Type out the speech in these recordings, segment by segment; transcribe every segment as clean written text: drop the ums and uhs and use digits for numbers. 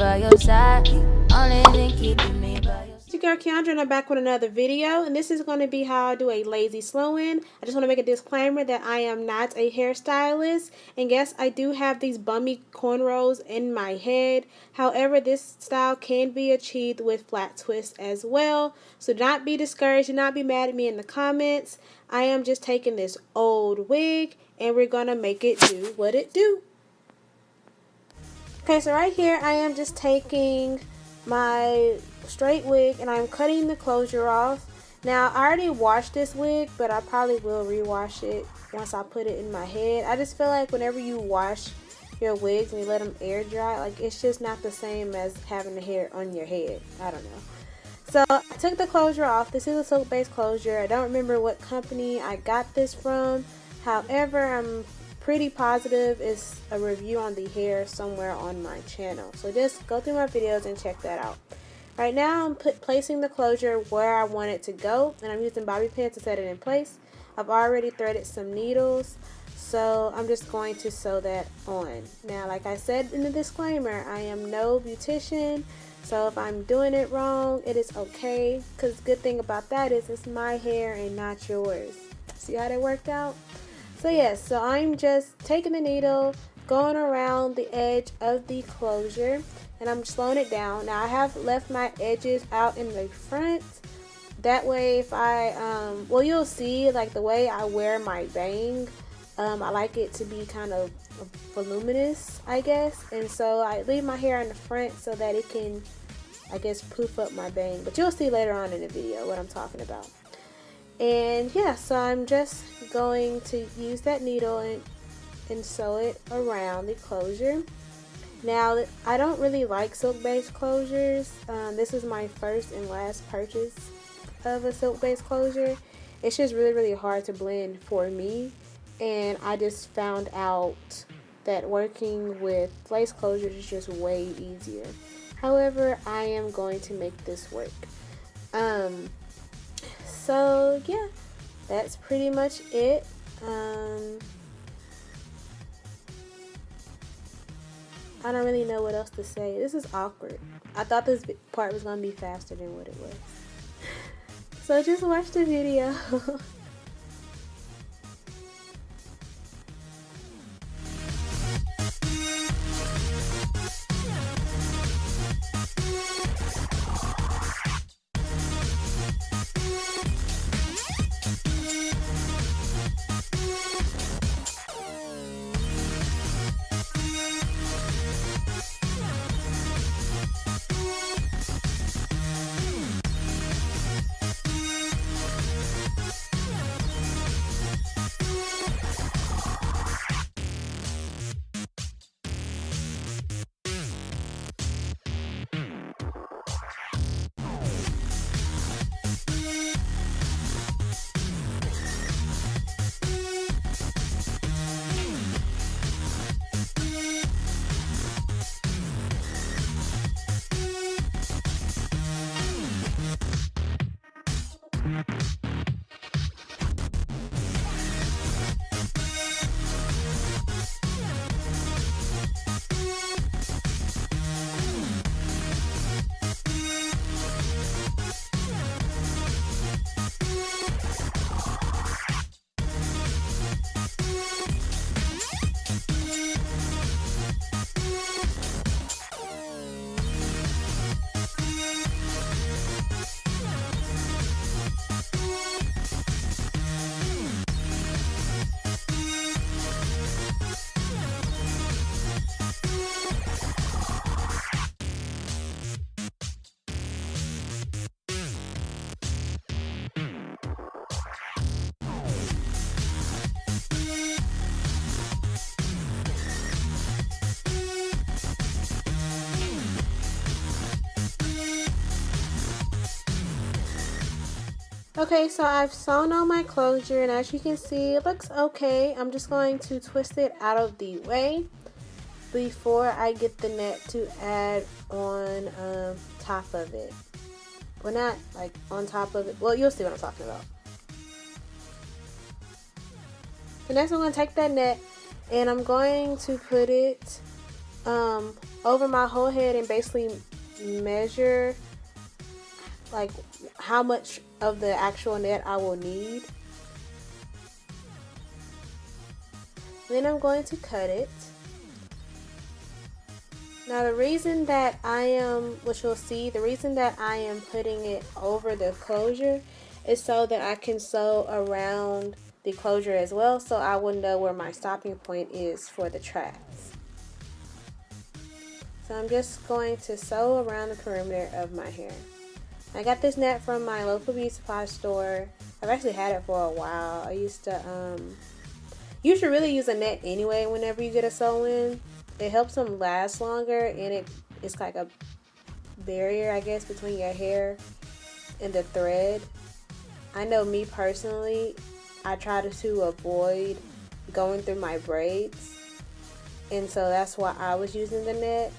by your side. Only thing keeping me by your side. It's your girl Keandra, and I'm back with another video, and this is going to be how I do a lazy sew-in. I just want to make a disclaimer that I am not a hairstylist, and yes, I do have these bummy cornrows in my head. However, this style can be achieved with flat twists as well, so do not be discouraged, do not be mad at me in the comments. I am just taking this old wig, and we're going to make it do what it do. Okay, so right here I am just taking my straight wig and I'm cutting the closure off. Now I already washed this wig, but I probably will rewash it once I put it in my head. I just feel like whenever you wash your wigs and you let them air dry, like it's just not the same as having the hair on your head. I don't know. So I took the closure off. This is a silk based closure. I don't remember what company I got this from. However, I'm pretty positive it's a review on the hair somewhere on my channel, so just go through my videos and check that out. Right now I'm placing the closure where I want it to go, and I'm using bobby pins to set it in place. I've already threaded some needles, so I'm just going to sew that on. Now, like I said in the disclaimer, I am no beautician, so if I'm doing it wrong, it is okay, because the good thing about that is it's my hair and not yours. See how that worked out? So yes, so I'm just taking the needle, going around the edge of the closure, and I'm slowing it down. Now I have left my edges out in the front. That way if I, well, you'll see like the way I wear my bang, I like it to be kind of voluminous, I guess. And so I leave my hair in the front so that it can, I guess, poof up my bang. But you'll see later on in the video what I'm talking about. And yeah, so I'm just going to use that needle and sew it around the closure. Now, I don't really like silk based closures. This is my first and last purchase of a silk based closure. It's just really hard to blend for me, and I just found out that working with lace closures is just way easier. However, I am going to make this work. So yeah, that's pretty much it. I don't really know what else to say. This is awkward. I thought this part was going to be faster than what it was. So just watch the video. Okay, so I've sewn on my closure, and as you can see, it looks okay. I'm just going to twist it out of the way before I get the net to add on top of it. Well, not like on top of it. Well, you'll see what I'm talking about. So next I'm going to take that net and I'm going to put it over my whole head and basically measure like how much of the actual net I will need. Then I'm going to cut it. Now the reason that which you'll see, the reason that I am putting it over the closure is so that I can sew around the closure as well, so I will know where my stopping point is for the tracks. So I'm just going to sew around the perimeter of my hair. I got this net from my local beauty supply store. I've actually had it for a while. I used to, you should really use a net anyway whenever you get a sew-in. It helps them last longer, and it's like a barrier, I guess, between your hair and the thread. I know me personally, I try to avoid going through my braids, and so that's why I was using the net.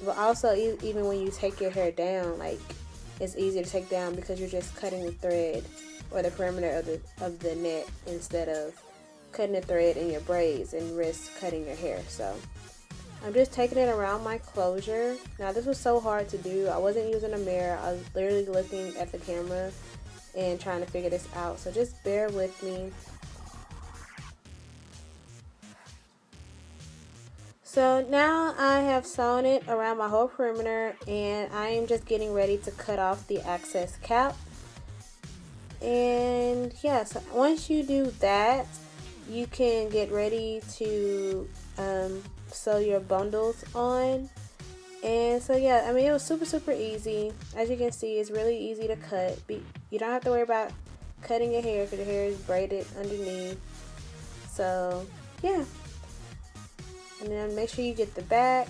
But also, even when you take your hair down, like, it's easier to take down because you're just cutting the thread or the perimeter of the net instead of cutting the thread in your braids and risk cutting your hair. So I'm just taking it around my closure. Now this was so hard to do. I wasn't using a mirror. I was literally looking at the camera and trying to figure this out. So just bear with me. So now I have sewn it around my whole perimeter, and I am just getting ready to cut off the excess cap. And yeah, so once you do that, you can get ready to sew your bundles on. And so yeah, I mean, it was super easy. As you can see, it's really easy to cut. You don't have to worry about cutting your hair because your hair is braided underneath. So yeah, and then make sure you get the back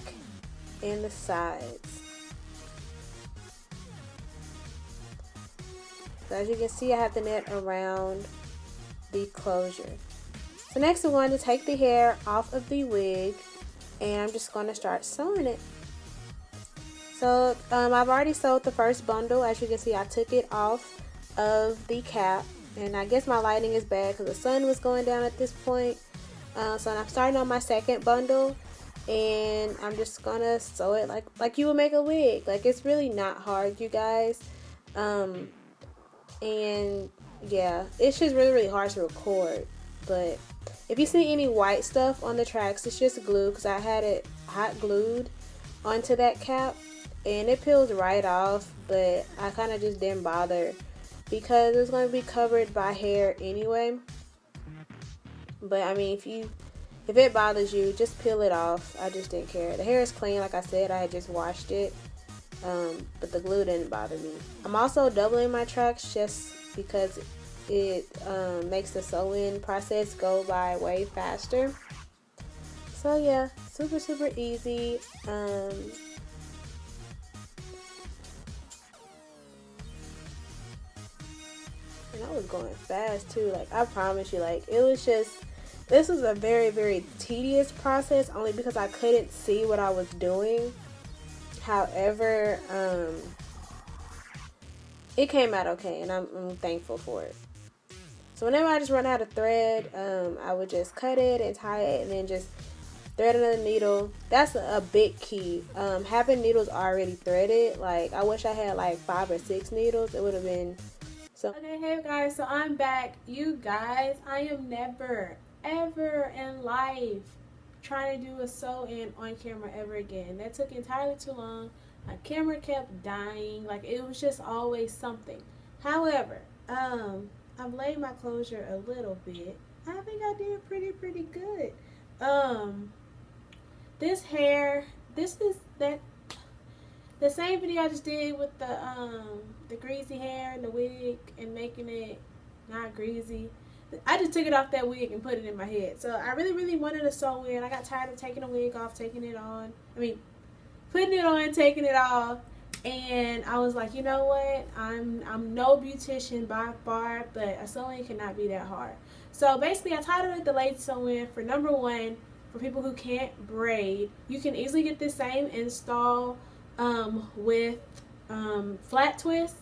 and the sides. So as you can see, I have the net around the closure. So next I'm going to take the hair off of the wig, and I'm just going to start sewing it. So I've already sewed the first bundle. As you can see, I took it off of the cap, and I guess my lighting is bad because the sun was going down at this point. So I'm starting on my second bundle, and I'm just gonna sew it like you would make a wig. Like, it's really not hard, you guys. And yeah, it's just really hard to record. But if you see any white stuff on the tracks, it's just glue, because I had it hot glued onto that cap, and it peels right off. But I kind of just didn't bother because it's going to be covered by hair anyway. But I mean, if it bothers you, just peel it off. I just didn't care. The hair is clean, like I said. I had just washed it, but the glue didn't bother me. I'm also doubling my tracks just because it makes the sew-in process go by way faster. So yeah, super easy. And I was going fast too. Like, I promise you, like, it was just, this was a very tedious process only because I couldn't see what I was doing. However, it came out okay, and I'm thankful for it. So whenever I just run out of thread, I would just cut it and tie it, and then just thread another needle. That's a big key. Having needles already threaded, like, I wish I had like 5 or 6 needles. It would have been so. Okay, hey guys, so I'm back. You guys, I am never ever in life trying to do a sew-in on camera ever again. That took entirely too long. My camera kept dying. Like, it was just always something. However, I've laid my closure a little bit. I think I did pretty good. This hair, this is the same video I just did with the greasy hair and the wig and making it not greasy. I just took it off that wig and put it in my head. So I really wanted to sew in. I got tired of taking the wig off, taking it on. I mean, putting it on, taking it off. And I was like, you know what? I'm no beautician by far, but a sew-in cannot be that hard. So basically, I titled it the Lazy Sew-In for number one, for people who can't braid. You can easily get this same install with flat twist.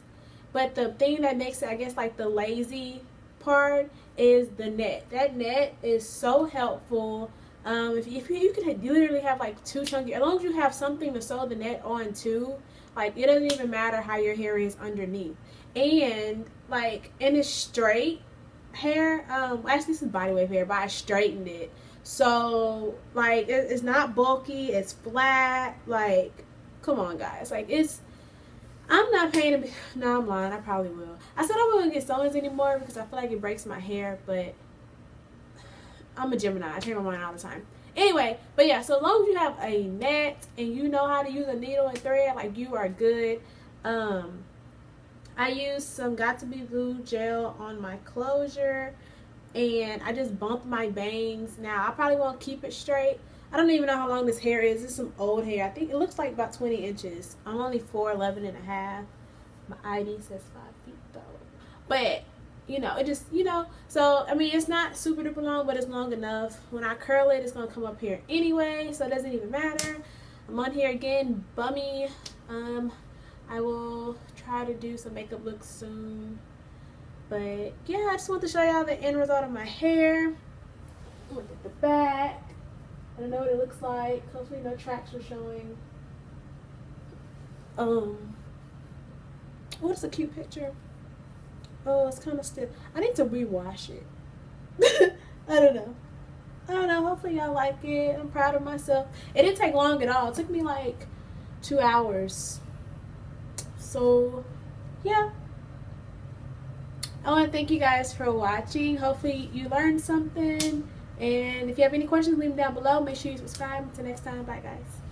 But the thing that makes it, I guess, like the lazy part is the net. That net is so helpful. If you could literally have like two chunky, as long as you have something to sew the net on to, like it doesn't even matter how your hair is underneath. And like, and it's straight hair. Actually, this is body wave hair, but I straightened it. So like, it's not bulky. It's flat. Like, come on, guys. Like, it's. I'm not paying to be. No, I'm lying. I probably will. I said I wouldn't get sew-ins anymore because I feel like it breaks my hair, but I'm a Gemini. I change my mind all the time. Anyway, but yeah, so as long as you have a net and you know how to use a needle and thread, like, you are good. I used some Got To Be Glue gel on my closure, and I just bumped my bangs. Now, I probably won't keep it straight. I don't even know how long this hair is. This is some old hair. I think it looks like about 20 inches. I'm only 4'11" and a half. My ID says 5 feet though. But, you know, it just, you know. So, I mean, it's not super duper long, but it's long enough. When I curl it, it's going to come up here anyway, so it doesn't even matter. I'm on here again, bummy. I will try to do some makeup looks soon. But, yeah, I just want to show y'all the end result of my hair. Look at the back. I don't know what it looks like. Hopefully no tracks are showing. What's a cute picture? Oh, it's kind of stiff. I need to rewash it. I don't know. Hopefully y'all like it. I'm proud of myself. It didn't take long at all. It took me like 2 hours. So, yeah. I want to thank you guys for watching. Hopefully you learned something. And if you have any questions, leave them down below. Make sure you subscribe. Until next time, bye guys.